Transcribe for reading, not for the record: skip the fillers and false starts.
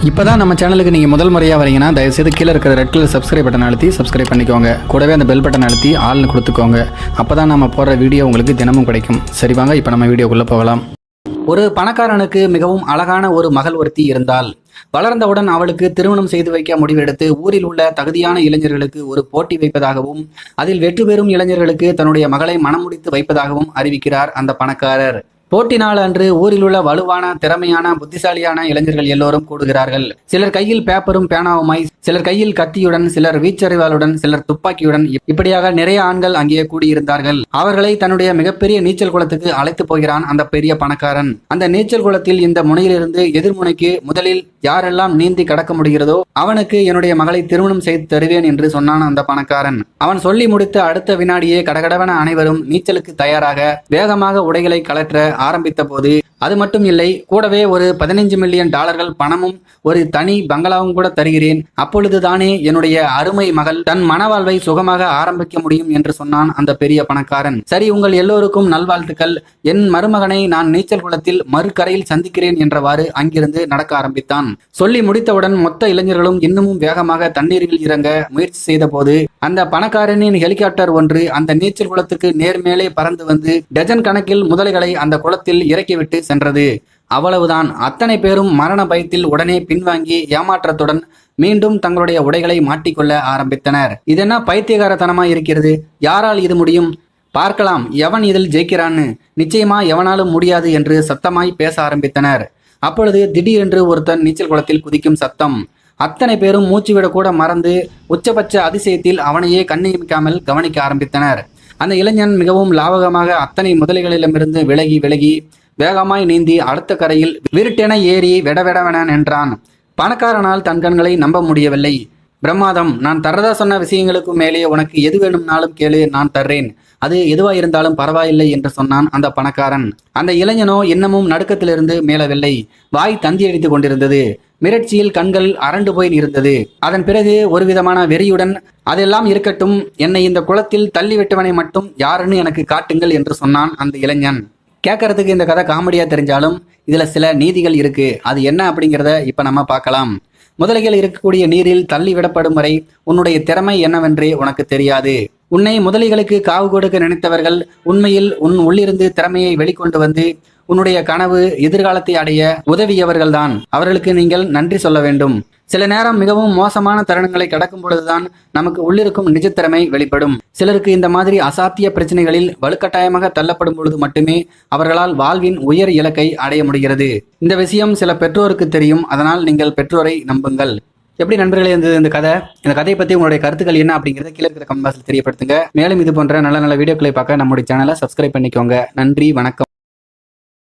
இப்போதான் நம்ம சேனலுக்கு நீங்கள் முதல் முறையாக வரீங்கன்னா தயவுசெய்து கீழே இருக்கிற ரெட் கலர் சப்ஸ்கிரைப் பட்டன் அழுத்தி சப்ஸ்கிரைப் பண்ணிக்கோங்க. கூடவே அந்த பெல் பட்டன் அழுத்தி ஆள்னு கொடுத்துக்கோங்க. அப்போ தான் நம்ம போடுற வீடியோ உங்களுக்கு தினமும் கிடைக்கும். சரி வாங்க இப்போ நம்ம வீடியோக்குள்ளே போகலாம். ஒரு பணக்காரனுக்கு மிகவும் அழகான ஒரு மகள் ஒருத்தி இருந்தாள். வளர்ந்தவுடன் அவளுக்கு திருமணம் செய்து வைக்க முடிவெடுத்து ஊரில் உள்ள தகுதியான இளைஞர்களுக்கு ஒரு போட்டி வைப்பதாகவும் அதில் வெற்றி பெறும் இளைஞர்களுக்கு தன்னுடைய மகளை மனம் முடித்து வைப்பதாகவும் அறிவிக்கிறார் அந்த பணக்காரர். போட்டி நாள் அன்று ஊரில் உள்ள வலுவான திறமையான புத்திசாலியான இளைஞர்கள் எல்லோரும் கூடுகிறார்கள். சிலர் கையில் பேப்பரும் பேனாவுமாய், சிலர் கையில் கத்தியுடன், சிலர் வீச்சறிவாளுடன், சிலர் துப்பாக்கியுடன், இப்படியாக நிறைய ஆண்கள் அங்கே கூடியிருந்தார்கள். அவர்களை தன்னுடைய மிகப்பெரிய நீச்சல் குளத்துக்கு அழைத்து போகிறான் அந்த பெரிய பணக்காரன். அந்த நீச்சல் குளத்தில் இந்த முனையிலிருந்து எதிர்முனைக்கு முதலில் யாரெல்லாம் நீந்தி கடக்க முடிகிறதோ அவனுக்கு என்னுடைய மகளை திருமணம் செய்து தருவேன் என்று சொன்னான் அந்த பணக்காரன். அவன் சொல்லி முடித்த அடுத்த வினாடியே கடகடவென அனைவரும் நீச்சலுக்கு தயாராக வேகமாக உடைகளை கலற்ற ஆரம்பித்த போது, அது மட்டும் இல்லை, கூடவே ஒரு 15 மில்லியன் டாலர்கள் பணமும் ஒரு தனி பங்களாவும் கூட தருகிறேன். அப்பொழுதுதானே என்னுடைய அருமை மகள் தன் மனவாழ்வை சுகமாக ஆரம்பிக்க முடியும் என்று சொன்னான் அந்த பெரிய பணக்காரன். சரி, உங்கள் எல்லோருக்கும் நல்வாழ்த்துக்கள். என் மருமகனை நான் நீச்சல் குளத்தில் மறுகரையில் சந்திக்கிறேன் என்றவாறு அங்கிருந்து நடக்க ஆரம்பித்தான். சொல்லி முடித்தவுடன் மொத்த இளைஞர்களும் இன்னமும் வேகமாக தண்ணீரில் இறங்க முயற்சி செய்த போது அந்த பணக்காரனின் ஹெலிகாப்டர் ஒன்று அந்த நீச்சல் குளத்துக்கு நேர்மேலே பறந்து வந்து டஜன் கணக்கில் முதலைகளை அந்த குளத்தில் இறக்கிவிட்டு சென்றது. அவ்வளவுதான். அத்தனை பேரும் மரண பயத்தில் உடனே பின்வாங்கி ஏமாற்றத்துடன் மீண்டும் தங்களுடைய உடைகளை மாட்டிக்கொள்ள ஆரம்பித்தனர். இதென்ன பைத்தியகாரத்தனமா இருக்கிறது? யாரால் இது முடியும்? பார்க்கலாம் எவன் இதில் ஜெயிக்கிறான்னு. நிச்சயமா எவனாலும் முடியாது என்று சத்தமாய் பேச ஆரம்பித்தனர். அப்பொழுது திடீரென்று ஒருத்தன் நீச்சல் குளத்தில் குதிக்கும் சத்தம். அத்தனை பேரும் மூச்சுவிடக்கூட மறந்து உச்சபட்ச அதிசயத்தில் அவனையே கண்ணியமிக்காமல் கவனிக்க ஆரம்பித்தனர். அந்த இளைஞன் மிகவும் லாவகமாக அத்தனை முதலைகளிடமிருந்து விலகி வேகமாய் நீந்தி அடுத்த கரையில் விருட்டென ஏறி வெடவெடவென நின்றான். பணக்காரனால் தன் கண்களை நம்ப முடியவில்லை. பிரம்மாதம், நான் தரதா சொன்ன விஷயங்களுக்கு மேலே உனக்கு எது வேணும்னாலும் கேளு, நான் தர்றேன். அது எதுவாயிருந்தாலும் பரவாயில்லை என்று சொன்னான் அந்த பணக்காரன். அந்த இளைஞனோ இன்னமும் நடுக்கத்திலிருந்து மேலவில்லை. வாய் தந்தி அடித்துக் கொண்டிருந்தது. மிரட்சியில் கண்கள் அரண்டு போய் இருந்தது. அதன் பிறகு ஒரு விதமான வெறியுடன், அதெல்லாம் இருக்கட்டும், என்னை இந்த குளத்தில் தள்ளிவிட்டவனை மட்டும் யாருன்னு எனக்கு காட்டுங்கள் என்று சொன்னான் அந்த இளைஞன். கேட்கறதுக்கு இந்த கதை காமெடியா தெரிஞ்சாலும் இதுல சில நீதிகள் இருக்கு. அது என்ன அப்படிங்கிறத இப்ப நம்ம பார்க்கலாம். முதலைகள் இருக்கக்கூடிய நீரில் தள்ளி விடப்படும் வரை உன்னுடைய திறமை என்னவென்றே உனக்கு தெரியாது. உன்னை முதலைகளுக்கு காவு கொடுக்க நினைத்தவர்கள் உண்மையில் உன் உள்ளிருந்து திறமையை வெளிக்கொண்டு வந்து உன்னுடைய கனவு எதிர்காலத்தை அடைய உதவியவர்கள்தான். அவர்களுக்கு நீங்கள் நன்றி சொல்ல வேண்டும். சில நேரம் மிகவும் மோசமான தருணங்களை கடக்கும் பொழுதுதான் நமக்கு உள்ளிருக்கும் நிஜத்திறமை வெளிப்படும். சிலருக்கு இந்த மாதிரி அசாத்திய பிரச்சனைகளில் வலுக்கட்டாயமாக தள்ளப்படும் பொழுது மட்டுமே அவர்களால் வாழ்வின் உயர் இலக்கை அடைய முடிகிறது. இந்த விஷயம் சில பெற்றோருக்கு தெரியும். அதனால் நீங்கள் பெற்றோரை நம்புங்கள். எப்படி நண்பர்களே இருந்தது இந்த கதை? இந்த கதையை பற்றி உங்களுடைய கருத்துக்கள் என்ன அப்படிங்கிறத கீழே இருக்கிற கமெண்ட் பாக்ஸில் தெரியப்படுத்துங்க. மேலும் இது போன்ற நல்ல நல்ல வீடியோக்களை பார்க்க நம்முடைய சேனலை சப்ஸ்கிரைப் பண்ணிக்கோங்க. நன்றி, வணக்கம்.